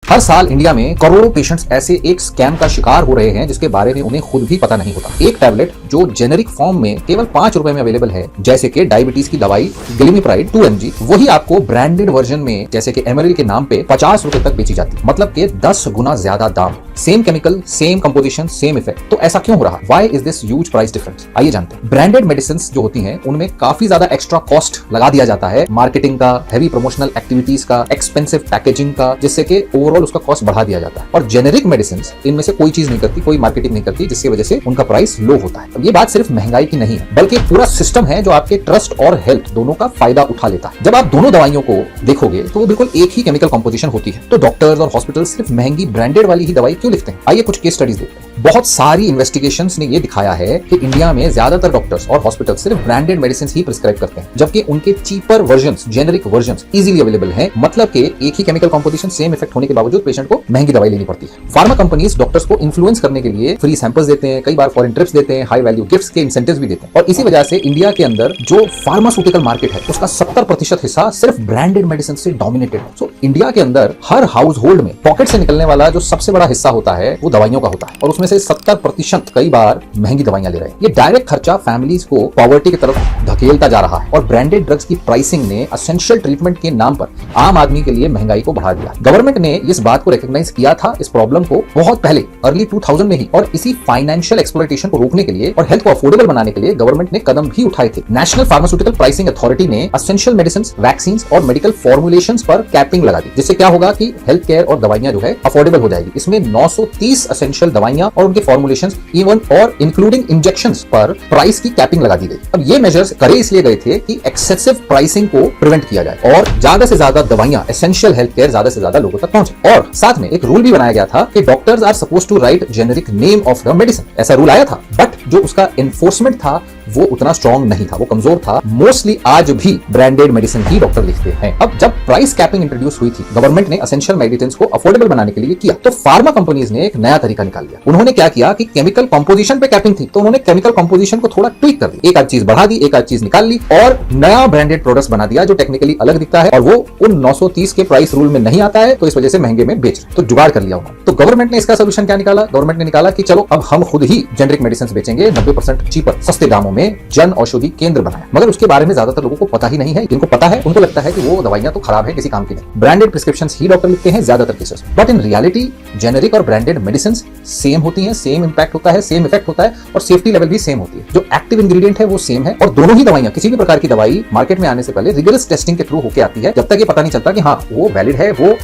हर साल इंडिया में करोड़ों पेशेंट्स ऐसे एक स्कैम का शिकार हो रहे हैं जिसके बारे में उन्हें खुद भी पता नहीं होता। एक टैबलेट जो जेनेरिक फॉर्म में केवल 5 रुपए में अवेलेबल है, जैसे कि डायबिटीज की दवाई ग्लिमिप्राइड 2 mg, वही आपको ब्रांडेड वर्जन में जैसे कि एमएलएल के नाम पे 50 रुपए तक बेची जाती है। मतलब के 10 गुना ज्यादा दाम, same chemical, same composition, same effect. तो ऐसा क्यों हो रहा? Why is this huge price difference? आइए जानते हैं। ब्रांडेड मेडिसिन जो होती हैं उनमें काफी ज्यादा एक्स्ट्रा कॉस्ट लगा दिया जाता है, मार्केटिंग का, हैवी प्रमोशनल एक्टिविटीज का, एक्सपेंसिव पैकेजिंग का, जिससे कि ओवरऑल उसका कॉस्ट बढ़ा दिया जाता है। और जेनेरिक मेडिसिन इनमें से कोई चीज नहीं करती, कोई मार्केटिंग नहीं करती, जिसकी वजह से उनका प्राइस लो होता है। अब ये बात सिर्फ महंगाई की नहीं है, बल्कि पूरा सिस्टम है जो आपके ट्रस्ट और हेल्थ दोनों का फायदा उठा लेता है। जब आप दोनों दवाइयों को देखोगे तो वो बिल्कुल एक ही केमिकल कंपोजिशन होती है, तो डॉक्टर्स और हॉस्पिटल सिर्फ महंगी ब्रांडेड वाली ही दवाई क्यों लिखते हैं? आइए कुछ केस स्टडीज देखते हैं। बहुत सारी इन्वेस्टिगेशंस ने ये दिखाया है कि इंडिया में ज्यादातर डॉक्टर्स और हॉस्पिटल सिर्फ ब्रांडेड मेडिसिन ही प्रिस्क्राइब करते हैं, जबकि उनके cheaper versions, generic versions easily available हैं। मतलब कि एक ही केमिकल कंपोजिशन, सेम इफेक्ट होने के बावजूद पेशेंट को महंगी दवाई लेनी पड़ती है। फार्मा कंपनीज डॉक्टर्स को इन्फ्लुएंस करने के लिए फ्री सैंपल्स देते हैं, कई बार फॉरेन ट्रिप्स देते हैं, हाई वैल्यू गिफ्ट्स के इंसेंटिव्स भी देते हैं। और इसी वजह से इंडिया के अंदर जो फार्मास्यूटिकल मार्केट है उसका 70% हिस्सा सिर्फ ब्रांडेड मेडिसिन से डोमिनेटेड है। सो इंडिया के अंदर हर हाउस होल्ड में पॉकेट से निकलने वाला जो सबसे बड़ा हिस्सा होता है वो दवाइयों का होता है, और उसमें से 70% कई बार महंगी दवाइयां ले रहे हैं। ये डायरेक्ट खर्चा फैमिलीज को पॉवर्टी की तरफ धकेलता जा रहा है। और ब्रांडेड ड्रग्स की प्राइसिंग ने एसेंशियल ट्रीटमेंट के नाम पर आम आदमी के लिए महंगाई को बढ़ा दिया। गवर्नमेंट ने इस बात को रिकॉग्नाइज किया था, इस प्रॉब्लम को, बहुत पहले अर्ली 2000 में ही, और इसी फाइनेंशियल एक्सप्लॉयटेशन को रोकने के लिए और हेल्थ को अफोर्डेबल बनाने के लिए गवर्नमेंट ने कदम भी उठाए थे। नेशनल फार्मास्यूटिकल प्राइसिंग अथॉरिटी ने एसेंशियल मेडिसिन, वैक्सीन और मेडिकल फॉर्मुलेशंस पर कैपिंग लगा दी, जिससे क्या होगा कि हेल्थ केयर और दवाइयां जो है अफोर्डेबल हो जाएगी। इसमें 930 एसेंशियल दवाइयां और उनके फॉर्मुलेशंस, इवन और इंक्लूडिंग इंजेक्शंस पर प्राइस की कैपिंग लगा दी गई। अब ये मेजर्स करे इसलिए गए थे कि एक्सेसिव प्राइसिंग को प्रिवेंट किया जाए और ज्यादा से ज्यादा दवाइयां, एसेंशियल हेल्थ केयर ज्यादा से ज्यादा लोगों तक पहुंचे। और साथ में एक रूल भी बनाया गया था कि doctors are suppose to write generic name of the medicine. ऐसा रूल आया था, बट जो उसका एनफोर्समेंट था वो उतना स्ट्रॉन्ग नहीं था, वो कमजोर था। मोस्टली आज भी ब्रांडेड मेडिसिन ही डॉक्टर लिखते हैं। अब जब प्राइस कैपिंग इंट्रोड्यूस हुई थी, गवर्नमेंट ने एसेंशियल मेडिसिन को अफोर्डेबल बनाने के लिए किया, तो फार्मा कंपनीज ने एक नया तरीका निकाल लिया। उन्होंने क्या किया कि केमिकल कंपोजिशन पे कैपिंग थी, तो उन्होंने केमिकल कंपोजिशन को थोड़ा ट्विक कर दी, एक आध चीज बढ़ा दी, एक आध चीज निकाल ली, और नया ब्रांडेड प्रोडक्ट्स बना दिया जो टेक्निकली अलग दिखता है और वो उन 930 के प्राइस रूल में नहीं आता है, तो इस वजह से महंगे में बेच रहे। तो जुगाड़ कर लिया उन्होंने। तो गवर्नमेंट ने इसका सोल्यूशन क्या निकाला? गवर्नमेंट ने निकाला कि चलो अब हम खुद ही जेनेरिक मेडिसिन बेचेंगे 90% चीपर, सस्ते दामों में। जन औषधि केंद्र बनाया, मगर उसके बारे में ज्यादातर लोगों को पता ही नहीं है। जिनको पता है उनको लगता है कि वो दवाइयां तो खराब है, किसी काम की नहीं। ब्रांडेड प्रिस्क्रिप्शंस ही डॉक्टर लिखते हैं ज्यादातर cases, but in reality generic और ब्रांडेड मेडिसिन सेम होती हैं, सेम इंपैक्ट होता है, सेम इफेक्ट होता है, और सेफ्टी लेवल भी सेम होती है। जो एक्टिव इंग्रेडिएंट है वो सेम है, और दोनों ही दवाइयां, किसी भी प्रकार की दवाई मार्केट में आने से पहले रिगरस टेस्टिंग के थ्रू होकर आती है, जब तक ये पता नहीं चलता कि हाँ वो वैलिड है, वो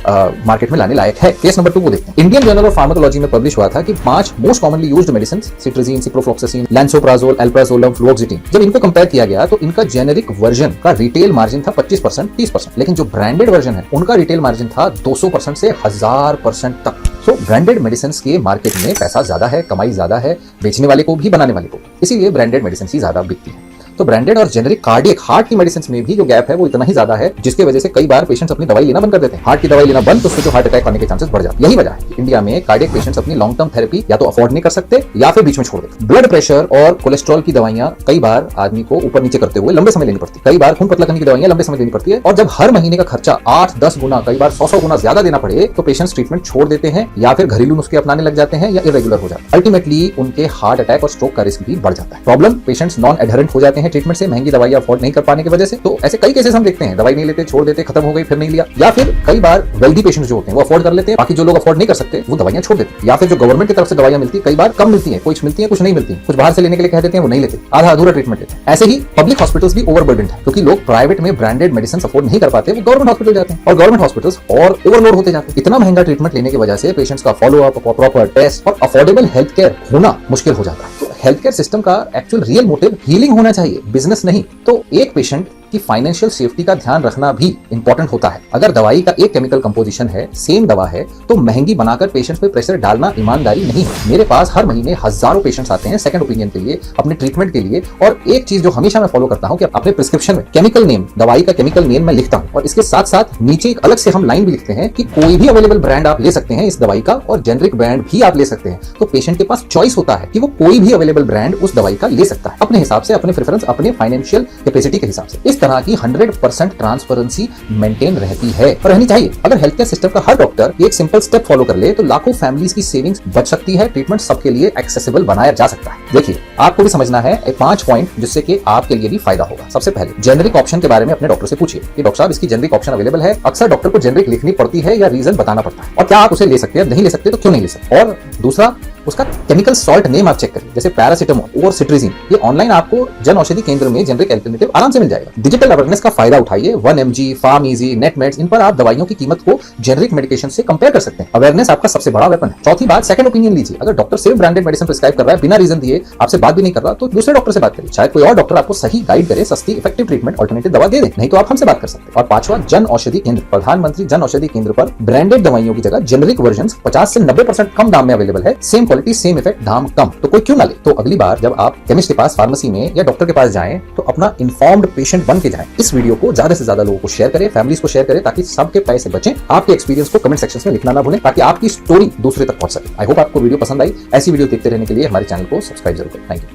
मार्केट में लाने लायक है। केस नंबर 2 को देखते हैं। इंडियन जर्नल ऑफ फार्माकोलॉजी में पब्लिश हुआ था कि 5 most commonly used medicine, cetirizine, ciprofloxacin, lansoprazole, alprazolam, fluoxetine, जब इनको कंपेयर किया गया तो इनका जेनेरिक वर्जन का रिटेल मार्जिन था 25%, 30%, लेकिन जो ब्रांडेड वर्जन है उनका रिटेल मार्जिन था 200% से 1000% तक। सो ब्रांडेड मेडिसिन के मार्केट में पैसा ज्यादा है, कमाई ज्यादा है, बेचने वाले को भी, बनाने वाले को, इसीलिए ब्रांडेड मेडिसिन ही ज्यादा बिकती है। तो ब्रांडेड और जेनेरिक कार्डियक, हार्ट की मेडिसिन में भी जो गैप है वो इतना ही ज्यादा है, जिसकी वजह से कई बार पेशेंट्स अपनी दवाई लेना बंद कर देते हैं। हार्ट की दवाई लेना बंद, तो उससे जो हार्ट अटैक होने के चांसेस बढ़ जाते हैं। यही वजह है कि इंडिया में कार्डियक पेशेंट्स अपनी लॉन्ग टर्म थेरेपी या तो अफोर्ड नहीं कर सकते या फिर बीच में छोड़ देते। ब्लड प्रेशर और कोलेस्ट्रॉल की दवाइयां कई बार आदमी को ऊपर नीचे करते हुए लंबे समय लेनी पड़ती है। कई बार खून पतला करने की दवाइयां लंबे समय लेनी पड़ती है, और जब हर महीने का खर्चा 8-10 गुना, कई बार 100 गुना ज्यादा देना पड़े, तो पेशेंट्स ट्रीटमेंट छोड़ देते हैं या फिर घरेलू नुस्खे अपनाने लग जाते हैं या इरेगुलर हो जाते हैं। अल्टीमेटली उनके हार्ट अटैक और स्ट्रोक का रिस्क भी बढ़ जाता है। प्रॉब्लम, पेशेंट्स नॉन एडहेरेंट हो जाते हैं ट्रीटमेंट से, महंगी दवाइयां अफोर्ड नहीं कर पाने की वजह से। तो ऐसे कई केसेस हम देखते हैं, दवाई नहीं लेते, छोड़ देते, खत्म हो गई, फिर नहीं लिया। या फिर कई बार वेल्दी पेशेंट्स जो होते हैं वो अफोर्ड कर लेते हैं, बाकी जो लोग अफोर्ड नहीं कर सकते वो दवाइयां छोड़ देते हैं। या फिर जो गवर्नमेंट की तरफ से दवाइयां मिलती है, कई बार कम मिलती है, कुछ मिलती है, कुछ नहीं मिलती है, कुछ बाहर से लेने के लिए कह देते हैं, वो नहीं लेते, आधा अधूरा ट्रीटमेंट लेते हैं। ऐसे ही पब्लिक हॉस्पिटल्स भी ओवरबर्डन्ड है, क्योंकि लोग प्राइवेट में ब्रांडेड मेडिसिन अफोर्ड नहीं कर पाते, वो गवर्नमेंट हॉस्पिटल जाते हैं, और गवर्नमेंट हॉस्पिटल्स और ओवरलोड होते जाते हैं। इतना महंगा ट्रीटमेंट लेने की वजह से पेशेंट्स का फॉलो अप, प्रॉपर टेस्ट और अफोर्डेबल हेल्थ केयर होना मुश्किल हो जाता है। तो हेल्थ केयर सिस्टम का एक्चुअल रियल मोटिव हीलिंग होना चाहिए, बिजनेस नहीं। तो एक पेशेंट की फाइनेंशियल सेफ्टी का ध्यान रखना भी इंपॉर्टेंट होता है। अगर दवाई का एक केमिकल कंपोजिशन है, सेम दवा है, तो महंगी बनाकर पेशेंट्स पे प्रेशर डालना ईमानदारी नहीं है। मेरे पास हर महीने हजारों पेशेंट्स आते हैं सेकंड ओपिनियन के लिए, अपने ट्रीटमेंट के लिए, और एक चीज जो हमेशा मैं फॉलो करता हूं कि अपने प्रिस्क्रिप्शन में केमिकल नेम, दवाई का केमिकल नेम मैं लिखता हूं, और इसके साथ साथ नीचे एक अलग से हम लाइन भी लिखते हैं कि कोई भी अवेलेबल ब्रांड आप ले सकते हैं इस दवाई का, और जेनेरिक ब्रांड भी आप ले सकते हैं। तो पेशेंट के पास चॉइस होता है कि वो कोई भी अवेलेबल ब्रांड उस दवाई का ले सकता है, अपने हिसाब से, अपने प्रेफरेंस, अपने फाइनेंशियल कैपेसिटी के हिसाब से। इस तरह की 100% ट्रांसपेरेंसी मेंटेन रहती है और रहनी चाहिए। अगर हेल्थ केयर सिस्टम का हर डॉक्टर एक सिंपल स्टेप फॉलो कर ले तो लाखों फैमिलीज की सेविंग्स बच सकती है, ट्रीटमेंट सबके लिए एक्सेसिबल बनाया जा सकता है। देखिए, आपको भी समझना है 5 पॉइंट जिससे कि आपके लिए भी फायदा होगा। सबसे पहले, जेनरिक ऑप्शन के बारे में अपने डॉक्टर से पूछिए कि डॉक्टर साहब इसकी जेनरिक ऑप्शन अवेलेबल है। अक्सर डॉक्टर को जेनरिक लिखनी पड़ती है या रीजन बताना पड़ता है, और क्या आप उसे ले सकते हैं, नहीं ले सकते तो क्यों नहीं ले सकते। और दूसरा, उसका केमिकल सॉल्ट नेम आप चेक करिए, जैसे पैरासिटामोल और सिट्रीजिन। ये ऑनलाइन आपको जन औषधि केंद्र में जेनरिक अल्टरनेटिव आराम से मिल जाएगा। डिजिटल अवेयरनेस का फायदा उठाइए। 1mg, फार्मेजी, नेटमेड्स, इन पर आप दवाइयों की कीमत को जेनरिक मेडिकेशन से कंपेयर कर सकते हैं। अवेयरनेस आपका सबसे बड़ा वेपन है। चौथी बात, सेकंड ओपिनियन लीजिए। अगर डॉक्टर सिर्फ ब्रांडेड मेडिसिन प्रिस्क्राइब कर रहा है, बिना रीजन दिए आपसे बात भी नहीं कर रहा, तो दूसरे डॉक्टर से बात करिए। शायद कोई और डॉक्टर आपको सही गाइड करे, सस्ती इफेक्टिव ट्रीटमेंट अल्टरनेटिव दवा दे दे, नहीं तो आप हमसे बात कर सकते हैं। और पांचवा, जन औषधि केंद्र। प्रधानमंत्री जन औषधि केंद्र पर ब्रांडेड दवाइयों की जगह जेनरिक वर्जन 50 से 90% कम दाम में अवेलेबल है। सेम क्वालिटी, सेम इफेक्ट, दाम कम, तो कोई क्यों ना ले। तो अगली बार जब आप केमिस्ट के पास, फार्मेसी में या डॉक्टर के पास जाएं तो अपना इन्फॉर्म्ड पेशेंट बन के जाएं। इस वीडियो को ज्यादा से ज्यादा लोगों को शेयर करें, फैमिलीज को शेयर करें, ताकि सबके पैसे बचें। आपके एक्सपीरियंस को कमेंट सेक्शन में लिखना ना भूलें, ताकि आपकी स्टोरी दूसरे तक पहुंच सके। आई होप आपको वीडियो पसंद आई। ऐसी वीडियो देखते रहने के लिए हमारे चैनल को सब्सक्राइब जरूर करें। Thank you.